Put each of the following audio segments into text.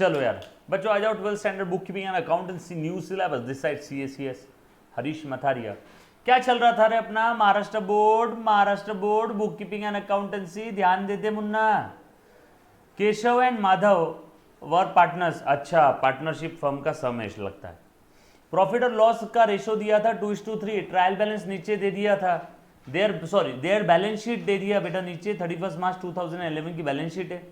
चलो यार बच्चों, आ जाओ 12th standard book keeping and accountancy new syllabus this side CACS Harish Mathariya. क्या चल रहा था रे अपना? Maharashtra board book keeping and accountancy. ध्यान देते मुन्ना। Keshav and Madhav were partners. अच्छा, पार्टनरशिप फर्म का समेश लगता है। प्रॉफिट और लॉस का रेशो दिया था 2:3। ट्रायल बैलेंस नीचे दे दिया था। देयर बैलेंस शीट दे दिया बेटा नीचे। 31 मार्च 2011 की बैलेंस शीट है।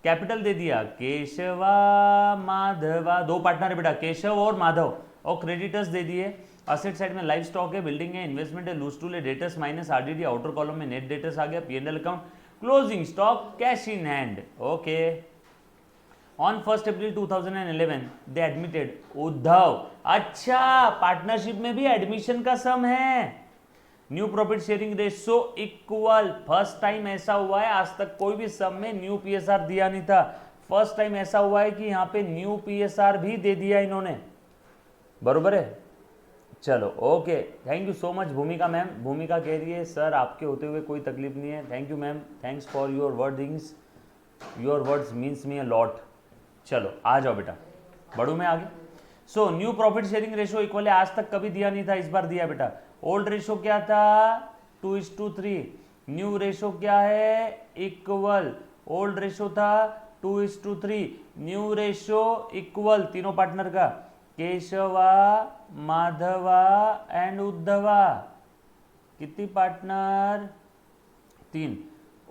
कैपिटल दे दिया केशवा माधवा, दो पार्टनर है बेटा केशव और माधव, और क्रेडिटर्स दे दिए। असेट साइड में लाइफ स्टॉक है, बिल्डिंग है, इन्वेस्टमेंट है, लूज टूल है, debtors minus RDD। Outer column में नेट डेटर्स आ गया। P&L account, closing stock, cash in hand. Okay. On 1 April 2011 they admitted Uddhav. अच्छा, पार्टनरशिप में भी एडमिशन का सम है। New profit sharing ratio equal. First time ऐसा हुआ है, आज तक कोई भी सम में न्यू PSR दिया नहीं था। फर्स्ट टाइम ऐसा हुआ है कि यहाँ पे न्यू PSR भी दे दिया इन्होंने। बरोबर है। चलो okay, thank you so much भूमिका मैम। भूमिका कह रही है सर आपके होते हुए कोई तकलीफ नहीं है। Thank you ma'am, thanks for your wordings, your words means me a lot. चलो आ जाओ बेटा, बढ़ू मैं आगे। So new profit sharing ratio equal है, आज तक कभी दिया नहीं था, इस बार दिया बेटा। ओल्ड रेशो क्या था? 2:3। न्यू रेशो क्या है? इक्वल। ओल्ड रेशो था 2:3, न्यू रेशो इक्वल। तीनों पार्टनर का केशवा माधवा एंड उद्धवा। कितनी पार्टनर? 3।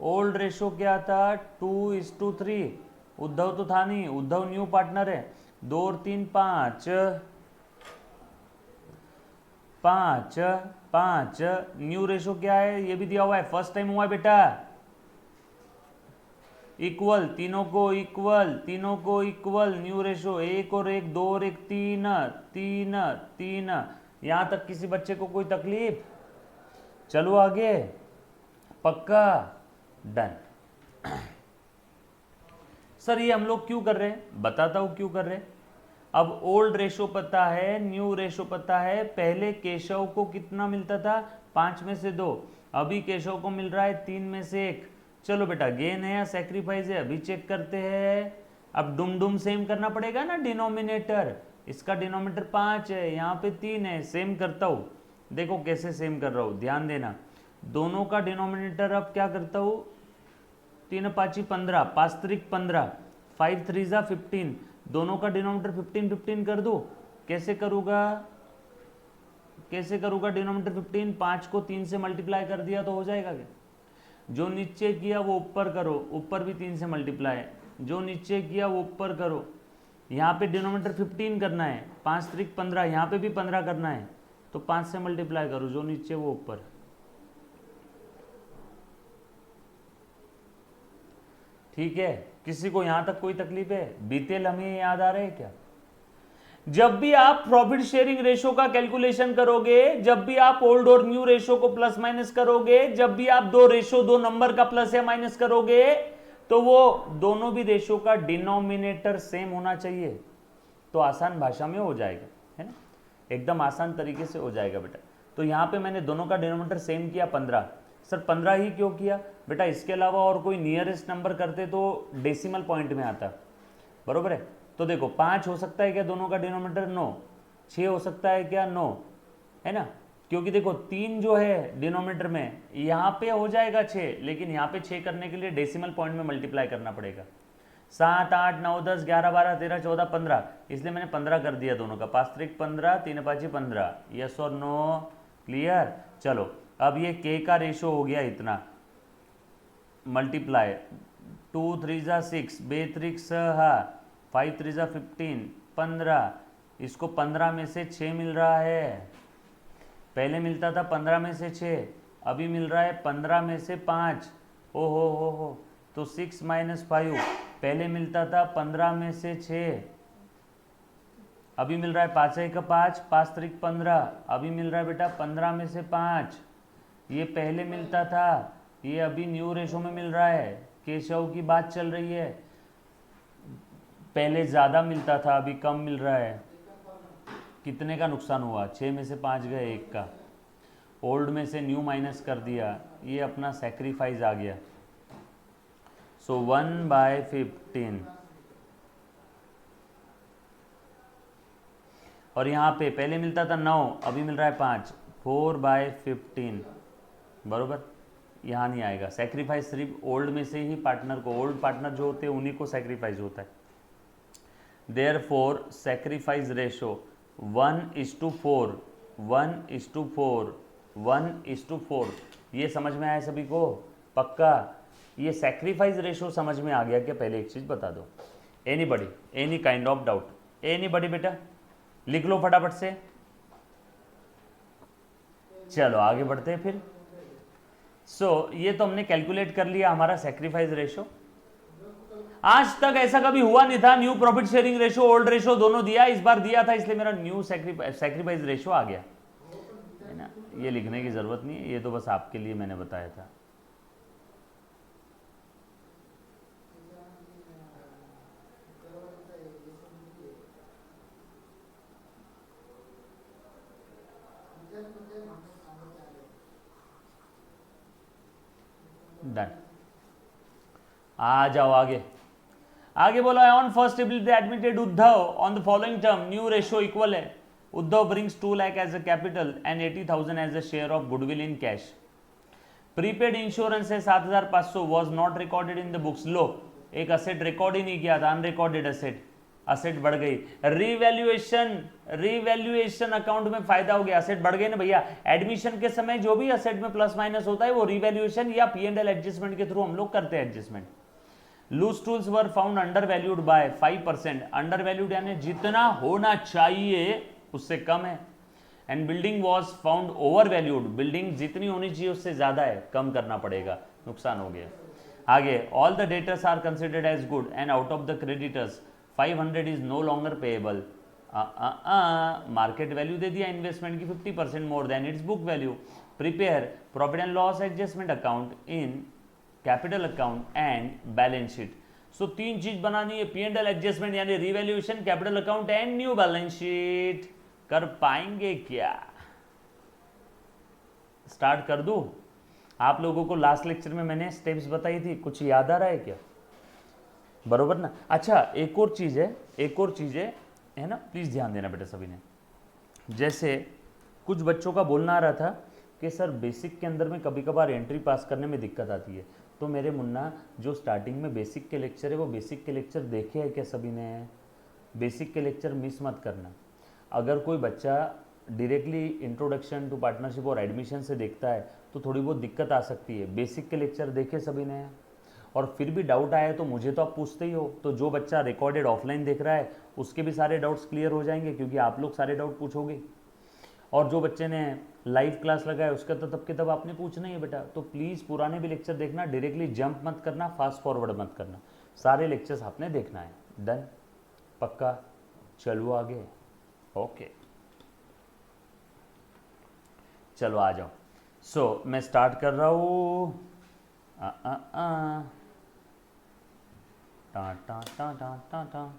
ओल्ड रेशो क्या था? 2:3। उद्धव तो था नहीं, उद्धव न्यू पार्टनर है। 2 और 3 5 5 5। न्यू रेशो क्या है? ये भी दिया हुआ है, फर्स्ट टाइम हुआ है बेटा। इक्वल, तीनों को इक्वल, तीनों को इक्वल। न्यू रेशो 1 और 1, 2 और 1, 3 3 3। यहां तक किसी बच्चे को कोई तकलीफ? चलो आगे, पक्का डन। सर ये हम लोग क्यों कर रहे हैं? बताता हूं क्यों कर रहे हैं। अब ओल्ड रेशो पता है, न्यू रेशो पता है। पहले केशव को कितना मिलता था? 5 में से 2। अभी केशव को मिल रहा है 3 में से 1। चलो बेटा, गेन है या सेक्रीफाइस है अभी चेक करते हैं। अब डुम सेम करना पड़ेगा ना डिनोमिनेटर। इसका डिनोमिनेटर 5 है, यहाँ पे 3 है। सेम करता हूँ, देखो कैसे सेम कर रहा हूँ, ध्यान देना। दोनों का डिनोमिनेटर अब क्या करता हूँ? 3 5 15, 5 3 15, 5 3 15। दोनों का डिनोमिनेटर 15 15 कर दो। कैसे करूँगा? कैसे करूँगा डिनोमिनेटर 15? 5 को 3 से मल्टीप्लाई कर दिया तो हो जाएगा क्या? जो नीचे किया वो ऊपर करो, ऊपर भी 3 से मल्टीप्लाई। जो नीचे किया वो ऊपर करो। यहाँ पे डिनोमिनेटर 15 करना है, 5 3 15, यहाँ पे भी 15 करना है, तो 5 से मल्टीप्लाई करो, जो नीचे वो ऊपर। ठीक है, किसी को यहां तक कोई तकलीफ है? बीते लम्हे याद आ रहे हैं क्या? जब भी आप प्रॉफिट शेयरिंग रेशो का कैलकुलेशन करोगे, जब भी आप ओल्ड और न्यू रेशो को प्लस माइनस करोगे, जब भी आप दो नंबर का प्लस या माइनस करोगे, तो वो दोनों भी रेशो का डिनोमिनेटर सेम होना चाहिए। तो आसान भाषा में हो जाएगा, है ना, एकदम आसान तरीके से हो जाएगा बेटा। तो यहाँ पे मैंने दोनों का डिनोमिनेटर सेम किया 15। सर 15 ही क्यों किया बेटा? इसके अलावा और कोई नियरेस्ट नंबर करते तो डेसिमल पॉइंट में आता, बरोबर है। तो देखो 5 हो सकता है क्या दोनों का डिनोमिनेटर? 9। 6 हो सकता है क्या? 9, है ना, क्योंकि देखो 3 जो है डिनोमिनेटर में, यहाँ पे हो जाएगा 6, लेकिन यहाँ पे 6 करने के लिए डेसिमल पॉइंट में मल्टीप्लाई करना पड़ेगा। 7 8 9 10 11 12 13 14 15, इसलिए मैंने 15 कर दिया दोनों का। 5 3 15, 3 5 15। यस और नो? क्लियर। चलो अब ये के का रेशो हो गया इतना, मल्टीप्लाई 2 3 6, बे 3 6, 5 3 15, 15। इसको 15 में से 6 मिल रहा है। पहले मिलता था 15 में से 6, अभी मिल रहा है 15 में से 5। ओ हो, तो 6 - 5। पहले मिलता था 15 में से 6, अभी मिल रहा है 5 1 5, 5 3 15। अभी मिल रहा है बेटा 15 में से 5। ये पहले मिलता था, ये अभी न्यू रेशो में मिल रहा है। केशव की बात चल रही है, पहले ज़्यादा मिलता था, अभी कम मिल रहा है। कितने का नुकसान हुआ? 6 में से 5 गए, 1 का। ओल्ड में से न्यू माइनस कर दिया, ये अपना सेक्रीफाइस आ गया। सो 1/15 और यहाँ पे पहले मिलता था 9, अभी मिल रहा है 5, 4/15 बरोबर। यहाँ नहीं आएगा। सेक्रीफाइस सिर्फ ओल्ड में से ही पार्टनर को, ओल्ड पार्टनर जो होते हैं उन्हीं को सेक्रीफाइस होता है। Therefore sacrifice ratio 1:4, 1:4, 1:4। ये समझ में आया सभी को? पक्का? ये सेक्रीफाइस रेशो समझ में आ गया क्या? पहले एक चीज बता दो। Anybody, any kind of doubt? Anybody बेटा लिख लो फटाफट से। चलो आगे बढ़ते हैं फिर। ये तो हमने कैलकुलेट कर लिया हमारा सेक्रीफाइस रेशो। आज तक ऐसा कभी हुआ नहीं था। New profit sharing ratio, old ratio दोनों दिया, इस बार दिया था इसलिए मेरा न्यू सेक्रीफाइस रेशो आ गया है ना। ये लिखने की जरूरत नहीं है, ये तो बस आपके लिए मैंने बताया था। डन। आ जाओ आगे। आगे बोला है on first April they admitted Uddhav on the following term. New ratio equal है। Uddhav brings 2 lakh as a capital and 80,000 as a share of goodwill in cash. Prepaid insurance है 7,500 was not recorded in the books. लो, एक asset record ही नहीं किया था, unrecorded asset. Asset बढ़ गई। Revaluation, revaluation account में फायदा हो गया, असेट बढ़ गए ना भैया। एडमिशन के समय जो भी असेट में प्लस माइनस होता है वो रिवैल्यूएशन या P&L एडजस्टमेंट के थ्रू हम लोग करते हैं adjustment. Loose tools were found under valued by 5%। Under valued यानी जितना होना चाहिए उससे कम है। And building was found over valued. Building जितनी होनी चाहिए उससे ज्यादा है, कम करना पड़ेगा, नुकसान हो गया। आगे all the debtors are considered as good and out of the creditors 500 is no longer payable. Market value दे दिया इन्वेस्टमेंट की 50% more than its book value. Prepare profit and loss adjustment account in capital account and balance sheet. So 3 चीज बनानी है, P&L adjustment यानी revaluation, capital account and new balance sheet. कर पाएंगे क्या? स्टार्ट कर दूं? आप लोगों को लास्ट लेक्चर में मैंने स्टेप्स बताई थी, कुछ याद आ रहा है क्या? बरोबर ना? अच्छा एक और चीज है, एक और चीज है ना, प्लीज ध्यान देना बेटा सभी ने। जैसे कुछ बच्चों का बोलना आ रहा था कि सर बेसिक के अंदर में कभी कभार एंट्री पास करने में दिक्कत आती है। तो मेरे मुन्ना जो स्टार्टिंग में बेसिक के लेक्चर है वो बेसिक के लेक्चर देखे है क्या सभी ने? बेसिक के लेक्चर मिस मत करना। अगर कोई बच्चा डायरेक्टली इंट्रोडक्शन टू पार्टनरशिप और एडमिशन से देखता है तो थोड़ी बहुत दिक्कत आ सकती है। बेसिक के लेक्चर देखे सभी ने? और फिर भी डाउट आया तो मुझे तो आप पूछते ही हो। तो जो बच्चा रिकॉर्डेड ऑफलाइन देख रहा है उसके भी सारे डाउट्स क्लियर हो जाएंगे क्योंकि आप लोग सारे डाउट पूछोगे। और जो बच्चे ने लाइव क्लास लगाया उसका तो तब के तब आपने पूछना ही है बेटा। तो प्लीज़ पुराने भी लेक्चर देखना, डायरेक्टली जंप मत करना, फास्ट फॉरवर्ड मत करना, सारे लेक्चर्स आपने देखना है। डन? पक्का? चलो आगे। ओके चलो आ जाओ। मैं स्टार्ट कर रहा हूँ। टा टा टा टा टा टा।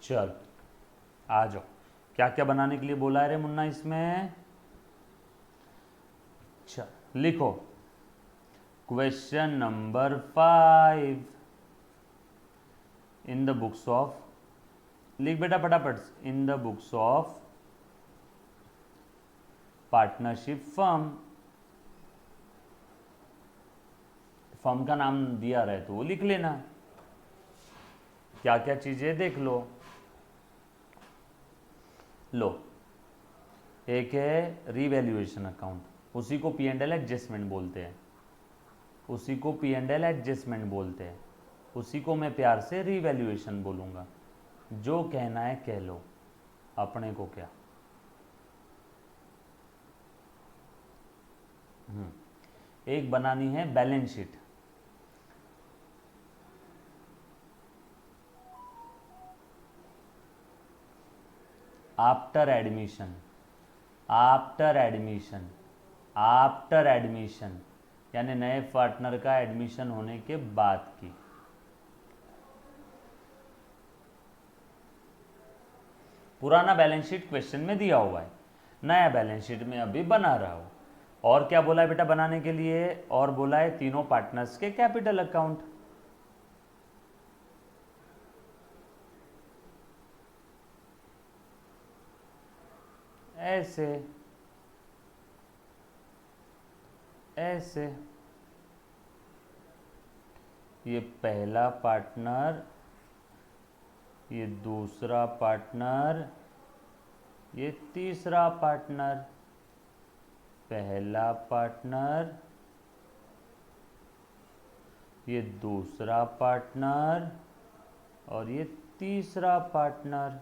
चल आ जाओ। क्या क्या बनाने के लिए बोला है रे मुन्ना इसमें? चल लिखो question number 5 in the books of, लिख बेटा फटाफट, इन the books of partnership firm. Firm का नाम दिया रहे तो वो लिख लेना। क्या क्या चीजें देख लो। लो एक है रिवैल्यूएशन अकाउंट, उसी को P&L एडजस्टमेंट बोलते हैं, उसी को P&L एडजस्टमेंट बोलते हैं, उसी को मैं प्यार से रिवैल्यूएशन बोलूँगा। जो कहना है कह लो, अपने को क्या। एक बनानी है balance sheet. After admission, after admission, after admission यानी नए पार्टनर का एडमिशन होने के बाद की। पुराना बैलेंस शीट क्वेश्चन में दिया हुआ है। नया बैलेंस शीट में अभी बना रहा हूं। और क्या बोला है बेटा बनाने के लिए, और बोला है तीनों पार्टनर्स के कैपिटल अकाउंट। ऐसे ऐसे ये पहला पार्टनर, ये दूसरा पार्टनर, ये तीसरा पार्टनर, पहला पार्टनर, ये दूसरा पार्टनर और ये तीसरा पार्टनर।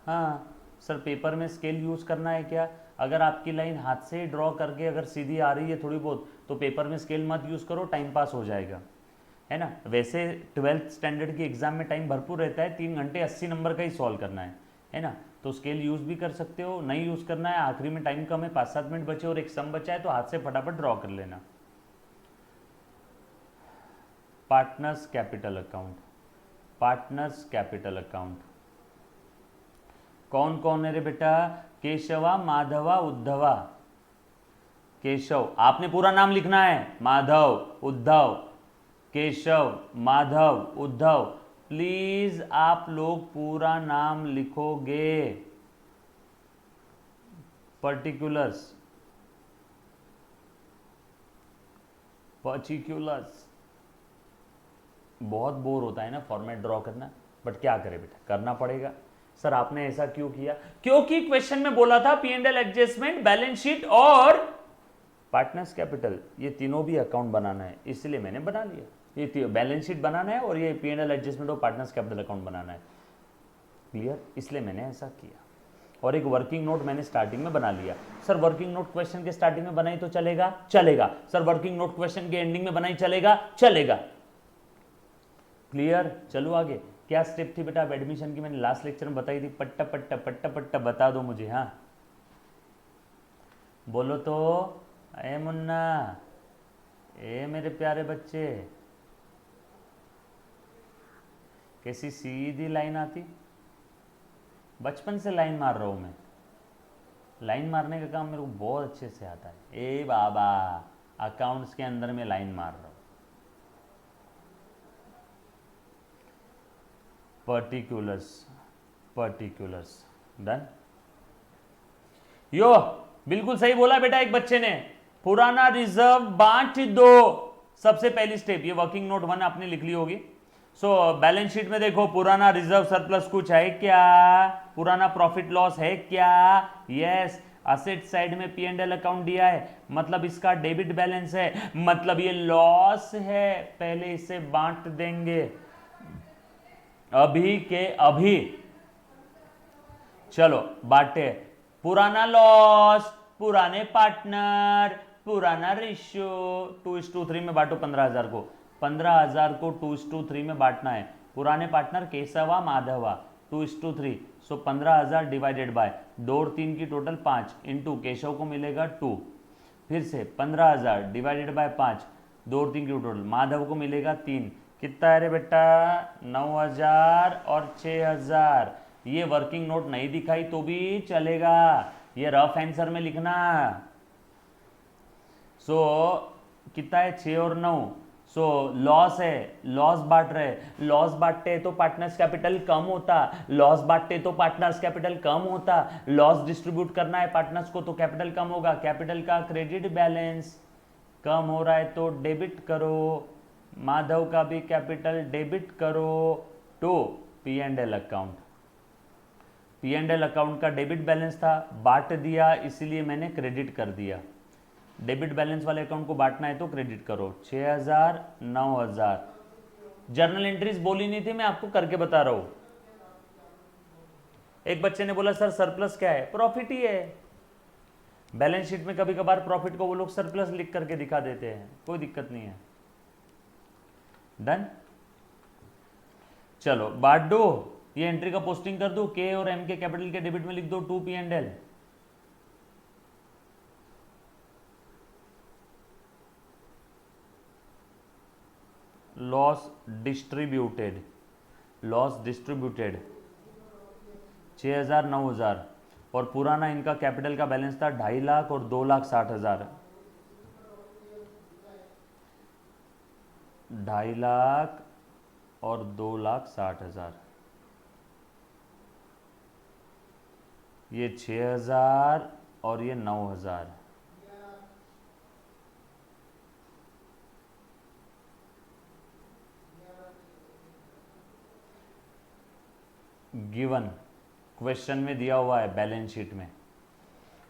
हाँ सर, पेपर में स्केल यूज़ करना है क्या? अगर आपकी लाइन हाथ से ड्रॉ करके अगर सीधी आ रही है थोड़ी बहुत, तो पेपर में स्केल मत यूज़ करो, टाइम पास हो जाएगा, है ना। वैसे 12th स्टैंडर्ड की एग्ज़ाम में टाइम भरपूर रहता है, 3 घंटे 80 नंबर का ही सॉल्व करना है ना। तो स्केल यूज़ भी कर सकते हो, नहीं यूज़ करना है, आखिरी में टाइम कम है, 5-7 मिनट बचे और एक सम बचा है, तो हाथ से फटाफट ड्रॉ कर लेना। Partners capital account, partners capital account कौन कौन है रे बेटा? केशवा, माधवा, उद्धवा। केशव, आपने पूरा नाम लिखना है, माधव, उद्धव, केशव, माधव, उद्धव। प्लीज आप लोग पूरा नाम लिखोगे। पर्टिकुलर्स, पर्टिकुलर्स बहुत बोर होता है ना फॉर्मेट ड्रॉ करना, बट क्या करें बेटा, करना पड़ेगा। सर आपने ऐसा क्यों किया? क्योंकि क्वेश्चन में बोला था P and L adjustment, balance sheet और पार्टनर्स कैपिटल, ये तीनों भी अकाउंट बनाना है, इसलिए मैंने बना लिया। ये बैलेंस शीट बनाना है और ये पी एंड एल एडजस्टमेंट और पार्टनर्स कैपिटल अकाउंट बनाना है। क्लियर? इसलिए मैंने ऐसा किया। और एक वर्किंग नोट मैंने स्टार्टिंग में बना लिया। सर वर्किंग नोट क्वेश्चन के स्टार्टिंग में बनाई तो चलेगा? चलेगा। सर वर्किंग नोट क्वेश्चन के एंडिंग में बनाई चलेगा? चलेगा। क्लियर? चलो आगे। क्या स्टेप थी बेटा अब एडमिशन की? मैंने लास्ट लेक्चर में बताई थी, पट्टा पट्टा पट्टा पट्टा बता दो मुझे। हाँ बोलो तो, ए मुन्ना, ए मेरे प्यारे बच्चे, कैसी सीधी लाइन आती? बचपन से लाइन मार रहा हूं मैं, लाइन मारने का काम मेरे को बहुत अच्छे से आता है। ए बाबा, अकाउंट्स के अंदर में लाइन मार रहा हूं। Particulars, particulars done. यो बिल्कुल सही बोला बेटा एक बच्चे ने, पुराना रिजर्व बांट दो। सबसे पहली स्टेप, ये वर्किंग नोट 1 आपने लिख ली होगी। सो बैलेंस शीट में देखो, पुराना रिजर्व सरप्लस कुछ है क्या? पुराना प्रॉफिट लॉस है क्या? यस। असेट साइड में पी एंड एल अकाउंट दिया है, मतलब इसका डेबिट बैलेंस है, मतलब ये लॉस है, पहले इसे बांट देंगे अभी के अभी। चलो बांटे। पुराना लॉस, पुराने पार्टनर, पुराना रेशियो, 2:3 में बांटो 15,000 को। 15,000 को 2:3 में बांटना है। पुराने partner Keshwa, Madhava, 2:3, so 15,000 divided by 2 और 3 की टोटल 5 इंटू केशव को मिलेगा 2, फिर से 15,000 डिवाइडेड बाय 5, 2 और 3 की टोटल, माधव को मिलेगा 3। कितना है रे बेटा? 9,000 और 6,000। ये वर्किंग नोट नहीं दिखाई तो भी चलेगा, ये रफ आंसर में लिखना। सो कितना है? 6 और 9। सो लॉस है, लॉस बांट रहे, लॉस बांटते तो पार्टनर्स कैपिटल कम होता, लॉस बांटते तो पार्टनर्स कैपिटल कम होता, लॉस डिस्ट्रीब्यूट करना है पार्टनर्स को तो कैपिटल कम होगा, कैपिटल का क्रेडिट बैलेंस कम हो रहा है तो डेबिट करो, माधव का भी कैपिटल डेबिट करो to P and L account. P and L account का डेबिट बैलेंस था, बांट दिया इसलिए मैंने क्रेडिट कर दिया। डेबिट बैलेंस वाले अकाउंट को बांटना है तो क्रेडिट करो। 6,000, 9,000। जर्नल एंट्रीज बोली नहीं थी, मैं आपको करके बता रहा हूं। एक बच्चे ने बोला सर सरप्लस क्या है? प्रॉफिट ही है। बैलेंस शीट में कभी कभार प्रॉफिट को वो लोग सरप्लस लिख करके दिखा देते हैं, कोई दिक्कत नहीं है। डन। चलो बांट दो, ये एंट्री का पोस्टिंग कर दो, के और एम के कैपिटल के डेबिट में लिख दो 2 P and L. Loss distributed, loss distributed 6,000, 9,000, और पुराना इनका कैपिटल का बैलेंस था 2.5 लाख और 2,60,000। 2.5 लाख और 2,60,000। ये 6,000 और ये 9,000। गिवन क्वेश्चन में दिया हुआ है बैलेंस शीट में।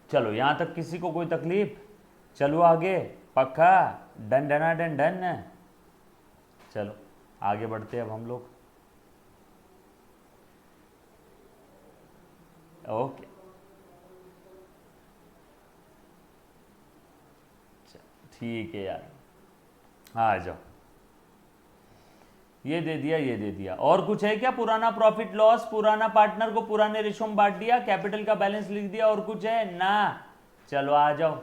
चलो यहां तक किसी को कोई तकलीफ? चलो आगे, पक्का? डन डना डन डन। चलो आगे बढ़ते हैं अब हम लोग। ओके, ठीक है यार, आ जाओ। ये दे दिया, ये दे दिया। और कुछ है क्या? पुराना प्रॉफिट लॉस, पुराना पार्टनर को पुराने रेशो में बांट दिया, कैपिटल का बैलेंस लिख दिया, और कुछ है ना? चलो आ जाओ।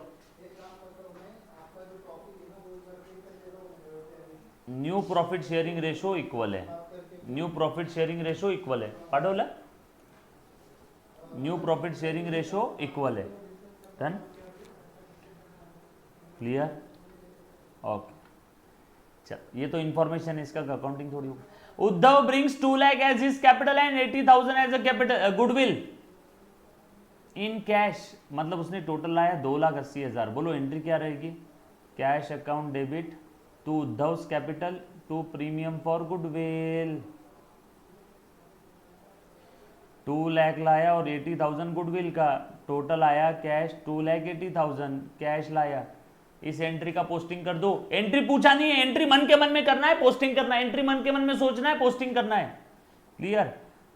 New profit sharing ratio equal है, new profit sharing ratio equal है, पढ़ो ला। New profit sharing ratio equal है। Done, clear? ओके, चल ये तो इंफॉर्मेशन है, इसका अकाउंटिंग थोड़ी होगी। Uddhav brings 2 lakh as his capital and 80,000 as a capital goodwill in cash, मतलब उसने टोटल लाया 2,80,000। बोलो एंट्री क्या रहेगी? Cash account debit to Uddhav's capital to premium for goodwill. 2 lakh लाया और 80,000 गुडविल का, टोटल आया कैश 2,80,000 कैश लाया। इस एंट्री का पोस्टिंग कर दो। एंट्री पूछा नहीं है, एंट्री मन के मन में करना है, पोस्टिंग करना है। एंट्री मन के मन में सोचना है, पोस्टिंग करना है। क्लियर?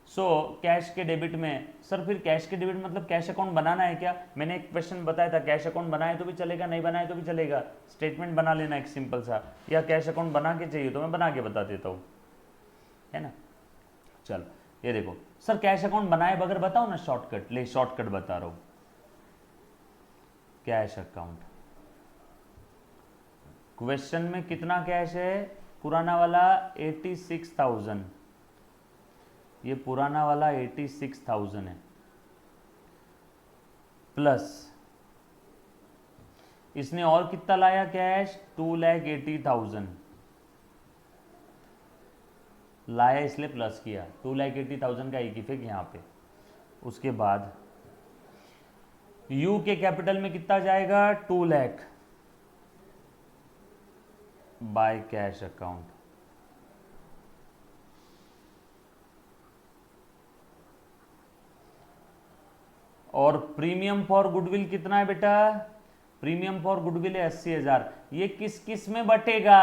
सो कैश के डेबिट में, सर फिर कैश के डेबिट मतलब कैश अकाउंट बनाना है क्या? मैंने एक क्वेश्चन बताया था, कैश अकाउंट बनाए तो भी चलेगा, नहीं बनाए तो भी चलेगा। स्टेटमेंट बना लेना एक सिंपल सा, या कैश अकाउंट बना के चाहिए तो मैं बना के बता देता हूँ, है ना? चलो ये देखो, सर कैश अकाउंट बनाए बगैर बताओ ना शॉर्टकट। ले शॉर्टकट बता रहा हूं। कैश अकाउंट, क्वेश्चन में कितना कैश है? पुराना वाला 86,000, ये पुराना वाला 86,000 है, प्लस इसने और कितना लाया कैश? 2,80,000 लाया, इसलिए प्लस किया। 2,80,000 का एक इफेक्ट यहाँ पे। उसके बाद यू के कैपिटल में कितना जाएगा? 2 लाख बाय कैश अकाउंट। और प्रीमियम फॉर गुडविल कितना है बेटा? प्रीमियम फॉर गुडविल है 80,000। ये किस किस में बटेगा?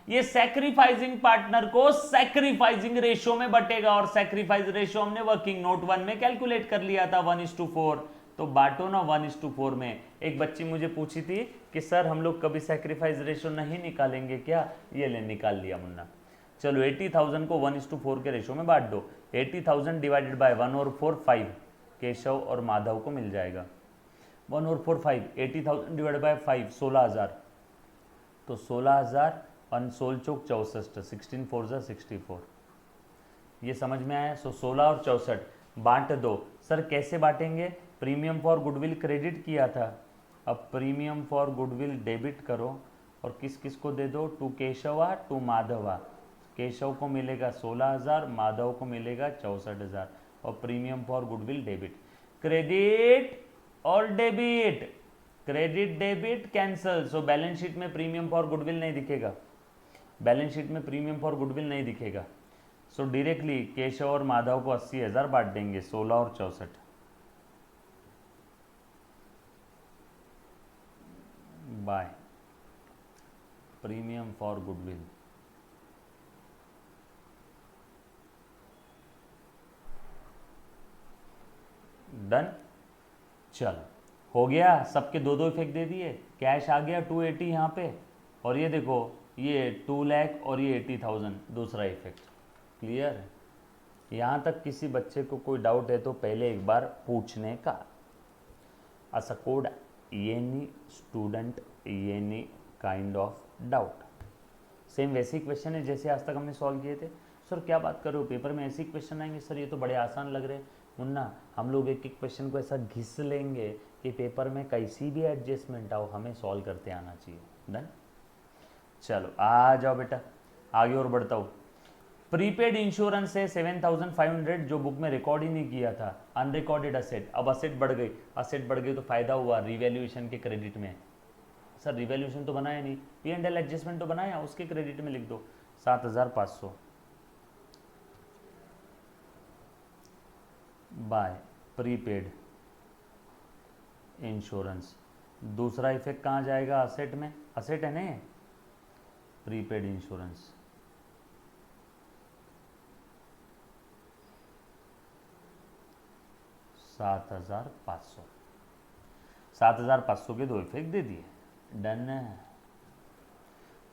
ये सैक्रिफाइसिंग पार्टनर को सैक्रिफाइसिंग रेशियो में बटेगा, और सैक्रिफाइस रेशियो हमने वर्किंग नोट 1 में कैलकुलेट कर लिया था 1:4। तो बांटो ना 1:4 में। एक बच्ची मुझे पूछी थी कि सर हम लोग कभी सैक्रिफाइस रेशियो नहीं निकालेंगे क्या? ये ले निकाल लिया मुन्ना। चलो 80,000 को 1:4 के रेशियो में बांट दो। 80,000 डिवाइडेड बाय 1/4 5 केशव और माधव को मिल जाएगा। 1/4 5, 80,000 डिवाइडेड बाय 5 16,000, तो 16,000 16 चौक 64, 16 4 जा 64। ये समझ में आया? सो 16 और 64 बांट दो। सर कैसे बांटेंगे? प्रीमियम फॉर गुडविल क्रेडिट किया था, अब प्रीमियम फॉर गुडविल डेबिट करो, और किस किस को दे दो? To Keshava to Madhava. केशव को मिलेगा 16,000, माधव को मिलेगा 64,000, और premium for goodwill debit. Credit और debit, credit debit cancel. So balance sheet में प्रीमियम फॉर गुडविल नहीं दिखेगा, बैलेंस शीट में प्रीमियम फॉर गुडविल नहीं दिखेगा। सो डायरेक्टली केशव और माधव को 80,000 बांट देंगे, 16 और 64 by premium for goodwill. Done, चलो हो गया। सबके दो दो इफेक्ट दे दिए। कैश आ गया 280 यहाँ पे, और ये देखो ये 2 लाख और ये 80,000 दूसरा इफेक्ट। क्लियर है? यहाँ तक किसी बच्चे को कोई डाउट है तो पहले एक बार पूछने का। असा code any student any kind of doubt. Same वैसे ही क्वेश्चन है जैसे आज तक हमने सॉल्व किए थे। सर क्या बात कर रहे हो, पेपर में ऐसे ही क्वेश्चन आएंगे? सर ये तो बड़े आसान लग रहे हैं। मुन्ना हम लोग एक एक क्वेश्चन को ऐसा घिस लेंगे कि पेपर में कैसी भी एडजस्टमेंट आओ हमें सॉल्व करते आना चाहिए। डन, चलो आ जाओ बेटा, आगे और बढ़ता हूँ। प्रीपेड इंश्योरेंस है 7500 जो बुक में रिकॉर्ड ही नहीं किया था, अनरिकॉर्डेड असेट। अब असेट बढ़ गई, असेट बढ़ गई तो फायदा हुआ रिवैल्यूएशन के क्रेडिट में। सर रिवैल्यूएशन तो बनाया नहीं, P&L एडजस्टमेंट तो बनाया, उसके क्रेडिट में लिख दो 7500 बाय प्रीपेड इंश्योरेंस। दूसरा इफेक्ट कहाँ जाएगा, असेट में, असेट है ना प्रीपेड इंश्योरेंस। सात हजार पाँच सौ के दो इफेक्ट दे दिए। डन है।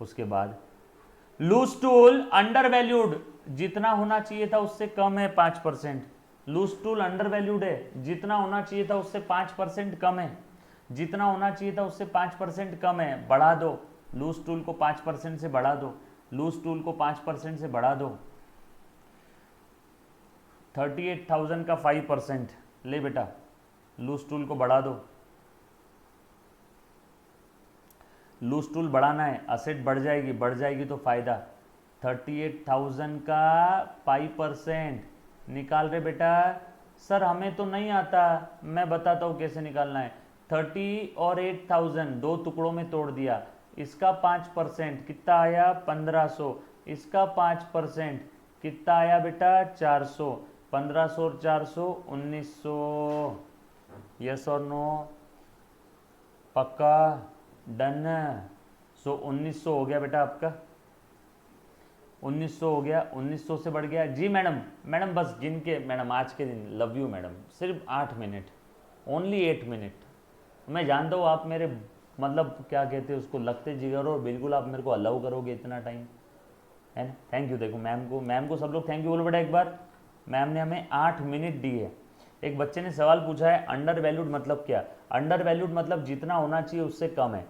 उसके बाद लूज टूल अंडर वैल्यूड, जितना होना चाहिए था उससे कम है 5%। लूज टूल अंडर वैल्यूड है, जितना होना चाहिए था उससे 5% कम है, जितना होना चाहिए था उससे 5% कम है, बढ़ा दो। लूज टूल को 5% से बढ़ा दो, लूज टूल को 5% से बढ़ा दो। 38,000 का 5%, ले बेटा लूज टूल को बढ़ा दो। लूज टूल बढ़ाना है, असेट बढ़ जाएगी तो फायदा। 38,000 का 5% निकाल रहे बेटा। सर हमें तो नहीं आता, मैं बताता हूँ कैसे निकालना है। 30 और 8,000 दो टुकड़ों में तोड़ दिया, इसका 5% कितना आया 1500, इसका 5% कितना आया बेटा 400, 1500 और 400 1900। यस और नो, पक्का, डन। सो 1900 हो गया बेटा आपका, 1900 हो गया, 1900 से बढ़ गया। जी मैडम, मैडम बस गिन के, मैडम आज के दिन लव यू मैडम, सिर्फ 8 मिनट, ओनली 8 मिनट। मैं जानता हूँ आप मेरे मतलब क्या कहते हैं उसको, लगते जिगर हो, बिल्कुल आप मेरे को अलाउ करोगे इतना टाइम, है ना। Thank you. देखो मैम को सब लोग थैंक यू बोलो बेटा एक बार। मैम ने हमें 8 मिनट दी है। एक बच्चे ने सवाल पूछा है अंडर वैल्यूड मतलब क्या। अंडर वैल्यूड मतलब जितना होना चाहिए उससे कम है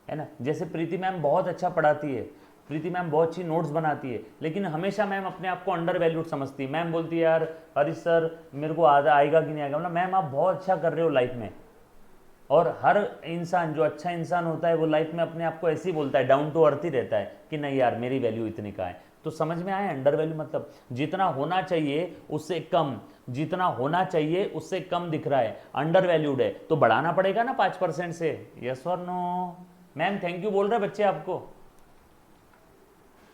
ना। जैसे प्रीति मैम बहुत अच्छा पढ़ाती है, प्रीति मैम बहुत अच्छी नोट्स बनाती है, लेकिन हमेशा मैम अपने आप को अंडर वैल्यूड समझती है। मैम बोलती है यार हरीश सर मेरे को आएगा कि नहीं आएगा, मतलब मैम आप बहुत अच्छा कर रहे हो लाइफ में। और हर इंसान जो अच्छा इंसान होता है वो लाइफ में अपने आप को ऐसे ही बोलता है, डाउन टू अर्थ ही रहता है कि नहीं यार मेरी वैल्यू इतनी का है। तो समझ में आया अंडर वैल्यू मतलब जितना होना चाहिए उससे कम, जितना होना चाहिए उससे कम दिख रहा है, अंडर वैल्यूड है, तो बढ़ाना पड़ेगा ना 5% से। यस और नो। मैम थैंक यू बोल रहे बच्चे आपको।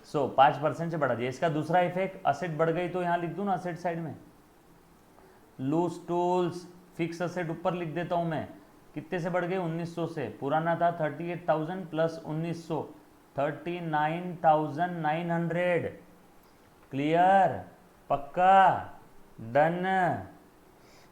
सो 5% से बढ़ा दिया। इसका दूसरा इफेक्ट, असेट बढ़ गई तो यहां लिख दूं ना असेट साइड में, लूज टूल्स फिक्स असेट ऊपर लिख देता हूं मैं। कितने से बढ़ गए 1900 से, पुराना था 38,000 प्लस 1900 39,900। क्लियर, पक्का, डन।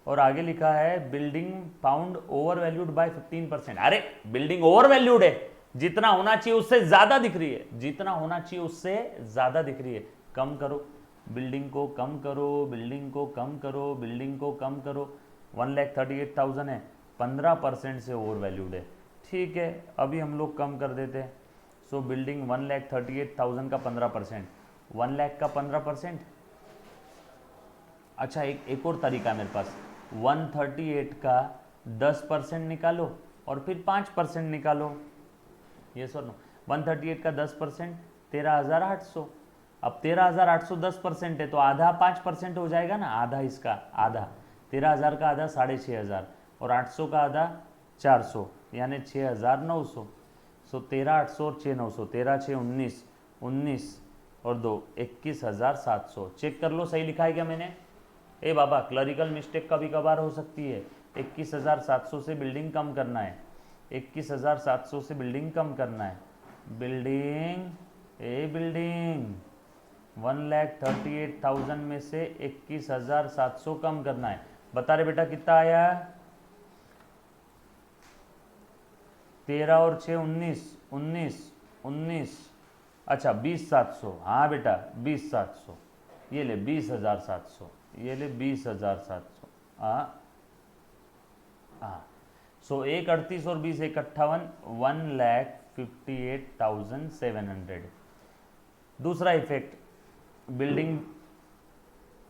और आगे लिखा है building found over valued bye 15%। अरे बिल्डिंग ओवर वैल्यूड है, जितना होना चाहिए उससे ज्यादा दिख रही है, जितना होना चाहिए उससे ज्यादा दिख रही है। कम करो बिल्डिंग को, कम करो बिल्डिंग को, कम करो बिल्डिंग को, कम करो। 1,38,000 है, 15% से ओवर वैल्यूड है। ठीक है अभी हम लोग कम कर देते हैं। सो बिल्डिंग 1,38,000 का 15%, 1 लाख का 15%। अच्छा एक और तरीका है मेरे पास, 138 का 10% निकालो और फिर 5% निकालो। ये सर नो, 138 का 10% 13,800। अब 13,800 10% है तो आधा 5% हो जाएगा ना, आधा इसका आधा, 13,000 का आधा 6,500 और 800 का आधा 400 यानी 6,900। सो 13,800 और 6,900, 13 6 19, 19 और 2 21,700। चेक कर लो सही लिखा है क्या मैंने। ए बाबा क्लरिकल मिस्टेक कभी कभार हो सकती है। 21,700 से बिल्डिंग कम करना है, 21,700 से बिल्डिंग कम करना है। बिल्डिंग बिल्डिंग 1,38,000 में से 21,700 कम करना है। बता रहे बेटा कितना आया, 13 और 6 19, 19 19, अच्छा 20,700। हाँ बेटा 20,700, ये ले 20,700, ये ले 20,700। हाँ सो 1,38 और 20 1,58, 1,58,700। दूसरा इफेक्ट बिल्डिंग,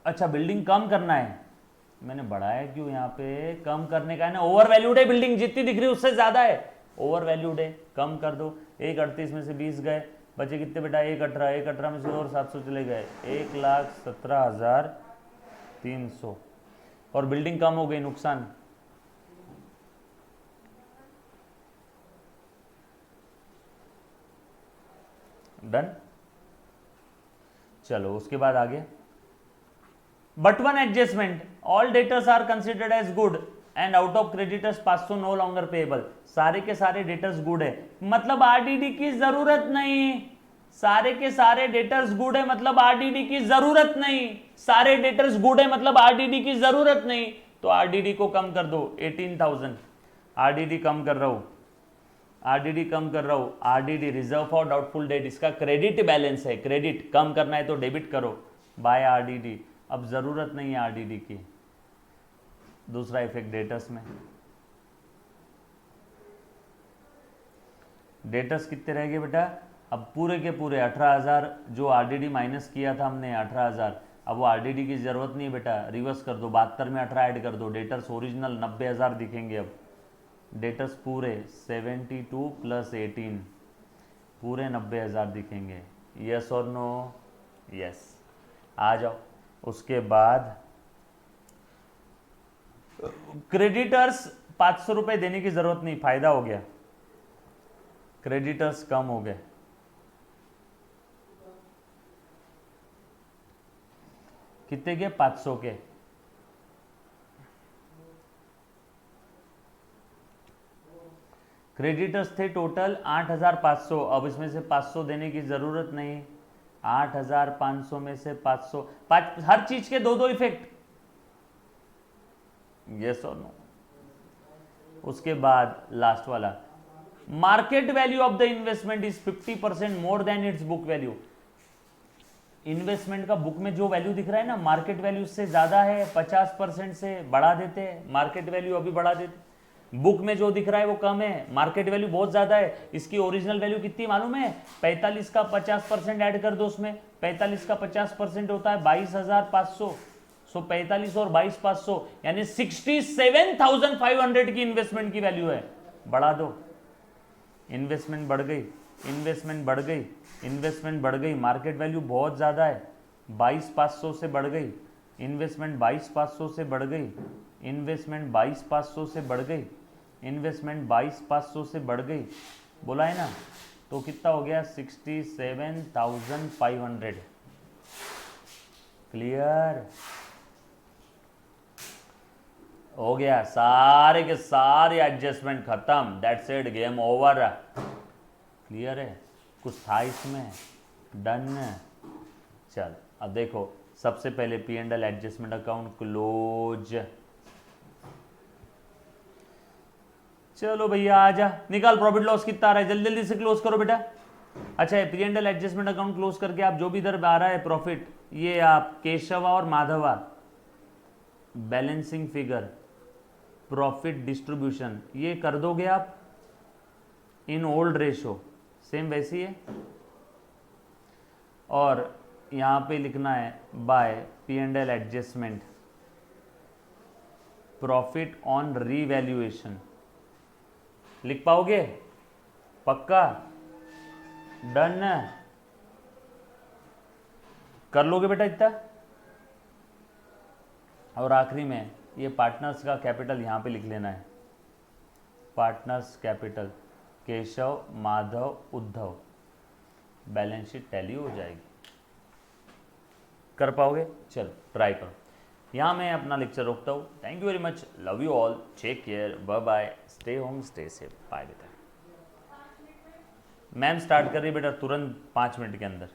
अच्छा बिल्डिंग कम करना है, मैंने बढ़ाया क्यों? यहाँ पे कम करने का है ना, ओवर वैल्यूड है बिल्डिंग, जितनी दिख रही है उससे ज्यादा है, ओवर वैल्यूड है, कम कर दो। 138 में से 20 गए, बचे कितने बेटा? 118 में से और 700 चले गए, 1,17,300, और बिल्डिंग कम हो गई, नुकसान। डन। चलो उसके बाद आगे, but one adjustment, all debtors are considered as good and out of creditors 500 no longer payable. सारे के सारे डेटर्स गुड है, मतलब आरडीडी की जरूरत नहीं। सारे के सारे डेटर्स गुड है, मतलब आरडीडी की जरूरत नहीं। सारे डेटर्स गुड है, मतलब आरडीडी की जरूरत नहीं। तो आरडीडी को कम कर दो, 18,000 आरडीडी कम कर रहा हूं, आरडीडी कम कर रहा हूं। RDD reserve for doubtful debt, इसका क्रेडिट बैलेंस है, क्रेडिट कम करना है तो डेबिट करो बाय आरडीडी। अब जरूरत नहीं है आरडीडी की। दूसरा इफेक्ट डेटर्स में, डेटर्स कितने रह गए बेटा? अब पूरे के पूरे 18,000 जो आरडीडी माइनस किया था हमने 18,000, अब वो आरडीडी की जरूरत नहीं बेटा, रिवर्स कर दो, 72 में 18 ऐड कर दो, डेटर्स ओरिजिनल 90,000 दिखेंगे। अब डेटर्स पूरे 72 प्लस 18 पूरे 90,000 दिखेंगे। यस और नो? यस। आ जाओ। उसके बाद क्रेडिटर्स 500 रुपए देने की जरूरत नहीं, फायदा हो गया, क्रेडिटर्स कम हो गए। कितने के? 500 के। क्रेडिटर्स थे टोटल 8,500, अब इसमें से 500 देने की जरूरत नहीं। 8,500 में से 500, हर चीज के दो इफेक्ट, यस और नो। उसके बाद लास्ट वाला, market value of the investment is 50% more than its book value. Investment का बुक में जो वैल्यू दिख रहा है ना, मार्केट वैल्यू से ज्यादा है, 50% से बढ़ा देते हैं, मार्केट वैल्यू अभी बढ़ा देते। बुक में जो दिख रहा है वो कम है, मार्केट वैल्यू बहुत ज्यादा है। इसकी ओरिजिनल वैल्यू कितनी मालूम है? 45 का 50% ऐड कर दो उसमें, 45 का 50% होता है 22,500। सो 45 और 22,500 यानी 67,500 की इन्वेस्टमेंट की वैल्यू है। बढ़ा दो, इन्वेस्टमेंट बढ़ गई, इन्वेस्टमेंट बढ़ गई, इन्वेस्टमेंट बढ़ गई, मार्केट वैल्यू बहुत ज़्यादा है, 22,500 से बढ़ गई, इन्वेस्टमेंट 22,500 से बढ़ गई, इन्वेस्टमेंट 22,500 से बढ़ गई, इन्वेस्टमेंट 22,500 से बढ़ गई, बोला है ना? तो कितना हो गया? 67,500। क्लियर हो गया? सारे के सारे एडजस्टमेंट खत्म, that's it, game over. Clear है? कुछ था इसमें? डन। चल अब देखो, सबसे पहले P&L एडजस्टमेंट अकाउंट क्लोज। चलो भैया आजा, निकाल प्रॉफिट लॉस कितना आ रहा है, जल्दी जल्दी से क्लोज करो बेटा। अच्छा है, P&L एडजस्टमेंट अकाउंट क्लोज करके आप जो भी इधर आ रहा है प्रॉफिट, ये आप केशवा और Madhava balancing figure, profit distribution, ये कर दोगे आप इन ओल्ड रेशो, सेम वैसी है। और यहां पे लिखना है by P&L adjustment profit on revaluation, लिख पाओगे? पक्का? डन। कर लोगे बेटा इतना? और आखिरी में ये पार्टनर्स का कैपिटल यहां पे लिख लेना है, partners capital Keshav, Madhav, Uddhav, balance sheet tally हो जाएगी। कर पाओगे? चलो ट्राई करो। यहाँ मैं अपना लेक्चर रोकता हूँ। Thank you very much, love you all, take care, bye bye, stay home, stay safe, bye बेटा। मैम स्टार्ट कर रही बेटा तुरंत 5 मिनट के अंदर।